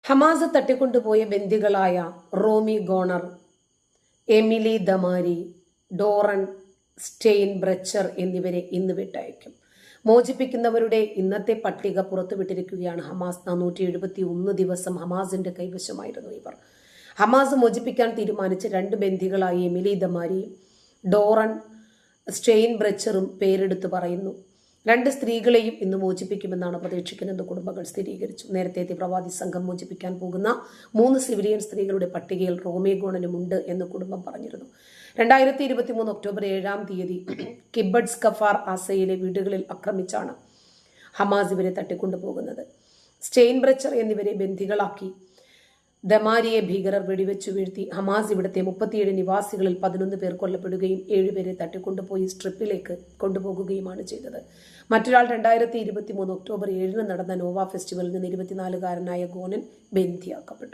Hamas തട്ടിക്കൊണ്ടുപോയ ബന്ദികളായ Romy ഗോണർ, Emily ദമാരി, Doran stain ബ്രച്ചർ എന്നിവരെ ഇന്ന് വിട്ടയക്കും. മോചിപ്പിക്കുന്നവരുടെ ഇന്നത്തെ പട്ടിക പുറത്തുവിട്ടിരിക്കുകയാണ് ഹമാസ്. 471 ദിവസം ഹമാസിന്റെ കൈവശമായിരുന്നു ഇവർ. ഹമാസ് മോചിപ്പിക്കാൻ തീരുമാനിച്ച 2 ബന്ദികളായ എമിലി ദമാരിയും ഡോറൻ സ്റ്റെയിൻ ബ്രച്ചറും പേരെടുത്ത് പറയുന്നു. 2 സ്ത്രീകളെയും ഇന്ന് മോചിപ്പിക്കുമെന്നാണ് പ്രതീക്ഷിക്കുന്നത് കുടുംബങ്ങൾ സ്ഥിരീകരിച്ചു. നേരത്തെ തീവ്രവാദി സംഘം മോചിപ്പിക്കാൻ പോകുന്ന 3 സിവിലിയൻ സ്ത്രീകളുടെ പട്ടികയിൽ റോമി ഗോണനുമുണ്ട് എന്ന് കുടുംബം പറഞ്ഞിരുന്നു. 2023 ഒക്ടോബർ 7-ാം തീയതി കിബട്സ് കഫാർ ആസയിലെ വീടുകളിൽ ആക്രമിച്ചാണ് ഹമാസ് ഇവരെ തട്ടിക്കൊണ്ടുപോകുന്നത്. സ്റ്റെയിൻ ബ്രച്ചർ എന്നിവരെ ബന്ദികളാക്കി ദമാരിയെ ഭീകരർ വെടിവെച്ചു വീഴ്ത്തി. ഹമാസ് ഇവിടുത്തെ 37 നിവാസികളിൽ 11 പേർ കൊല്ലപ്പെടുകയും 7 പേരെ തട്ടിക്കൊണ്ടുപോയി സ്ട്രിപ്പിലേക്ക് കൊണ്ടുപോകുകയുമാണ് ചെയ്തത്. മറ്റൊരാൾ 2023 ഒക്ടോബർ 7-ന് നടന്ന നോവ ഫെസ്റ്റിവലിൽ നിന്ന് 24-കാരനായ ഗോനൻ ബന്ദിയാക്കപ്പെട്ടു.